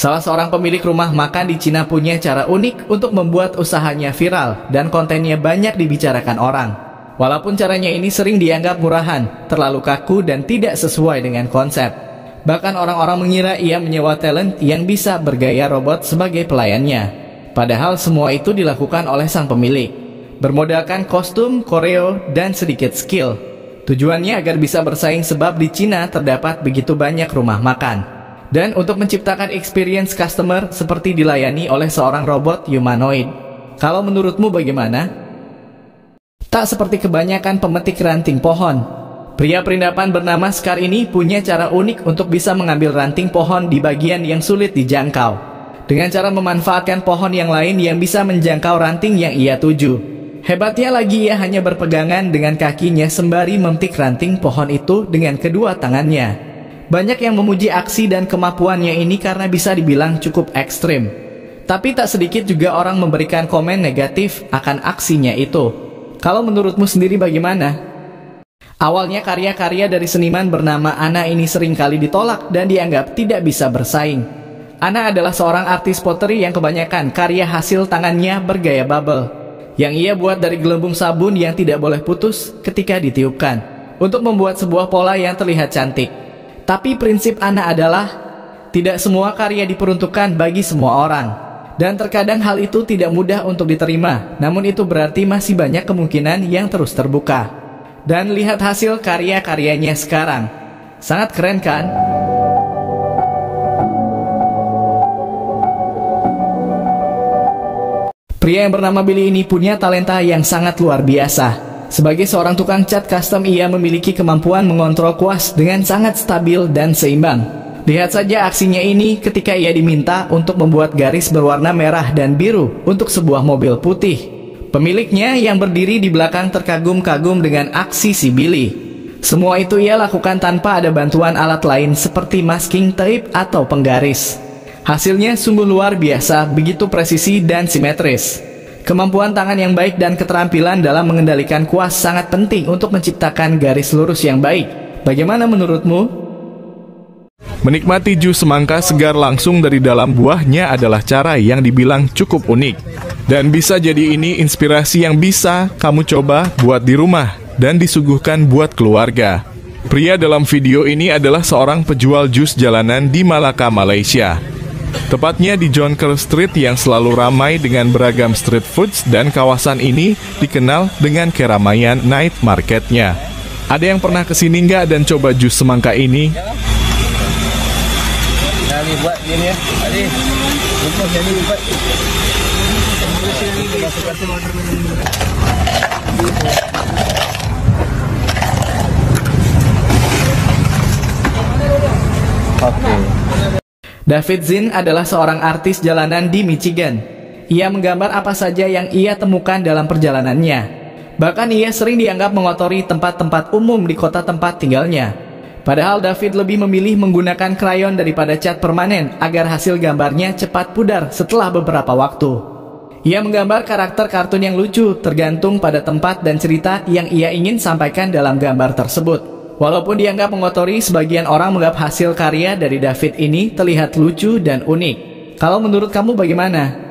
Salah seorang pemilik rumah makan di Cina punya cara unik untuk membuat usahanya viral dan kontennya banyak dibicarakan orang. Walaupun caranya ini sering dianggap murahan, terlalu kaku dan tidak sesuai dengan konsep. Bahkan orang-orang mengira ia menyewa talent yang bisa bergaya robot sebagai pelayannya. Padahal semua itu dilakukan oleh sang pemilik, bermodalkan kostum, koreo, dan sedikit skill. Tujuannya agar bisa bersaing sebab di Cina terdapat begitu banyak rumah makan. Dan untuk menciptakan experience customer seperti dilayani oleh seorang robot humanoid. Kalau menurutmu bagaimana? Tak seperti kebanyakan pemetik ranting pohon. Pria perindapan bernama Scar ini punya cara unik untuk bisa mengambil ranting pohon di bagian yang sulit dijangkau, dengan cara memanfaatkan pohon yang lain yang bisa menjangkau ranting yang ia tuju. Hebatnya lagi ia hanya berpegangan dengan kakinya sembari memetik ranting pohon itu dengan kedua tangannya. Banyak yang memuji aksi dan kemampuannya ini karena bisa dibilang cukup ekstrim. Tapi tak sedikit juga orang memberikan komen negatif akan aksinya itu. Kalau menurutmu sendiri bagaimana? Awalnya karya-karya dari seniman bernama Ana ini seringkali ditolak dan dianggap tidak bisa bersaing. Ana adalah seorang artis pottery yang kebanyakan karya hasil tangannya bergaya bubble, yang ia buat dari gelembung sabun yang tidak boleh putus ketika ditiupkan, untuk membuat sebuah pola yang terlihat cantik. Tapi prinsip Ana adalah, tidak semua karya diperuntukkan bagi semua orang. Dan terkadang hal itu tidak mudah untuk diterima, namun itu berarti masih banyak kemungkinan yang terus terbuka. Dan lihat hasil karya-karyanya sekarang. Sangat keren kan? Pria yang bernama Billy ini punya talenta yang sangat luar biasa. Sebagai seorang tukang cat custom, ia memiliki kemampuan mengontrol kuas dengan sangat stabil dan seimbang. Lihat saja aksinya ini ketika ia diminta untuk membuat garis berwarna merah dan biru untuk sebuah mobil putih. Pemiliknya yang berdiri di belakang terkagum-kagum dengan aksi si Billy. Semua itu ia lakukan tanpa ada bantuan alat lain seperti masking tape atau penggaris. Hasilnya sungguh luar biasa, begitu presisi dan simetris. Kemampuan tangan yang baik dan keterampilan dalam mengendalikan kuas sangat penting untuk menciptakan garis lurus yang baik. Bagaimana menurutmu? Menikmati jus semangka segar langsung dari dalam buahnya adalah cara yang dibilang cukup unik. Dan bisa jadi ini inspirasi yang bisa kamu coba buat di rumah dan disuguhkan buat keluarga. Pria dalam video ini adalah seorang penjual jus jalanan di Malaka, Malaysia. Tepatnya di Jonker Street yang selalu ramai dengan beragam street foods, dan kawasan ini dikenal dengan keramaian night marketnya. Ada yang pernah kesini nggak dan coba jus semangka ini? Buat gini ya, Ali. Untuk jadi buat. Oke. David Zin adalah seorang artis jalanan di Michigan. Ia menggambar apa saja yang ia temukan dalam perjalanannya. Bahkan ia sering dianggap mengotori tempat-tempat umum di kota tempat tinggalnya. Padahal David lebih memilih menggunakan krayon daripada cat permanen agar hasil gambarnya cepat pudar setelah beberapa waktu. Ia menggambar karakter kartun yang lucu tergantung pada tempat dan cerita yang ia ingin sampaikan dalam gambar tersebut. Walaupun dianggap mengotori, sebagian orang menganggap hasil karya dari David ini terlihat lucu dan unik. Kalau menurut kamu bagaimana?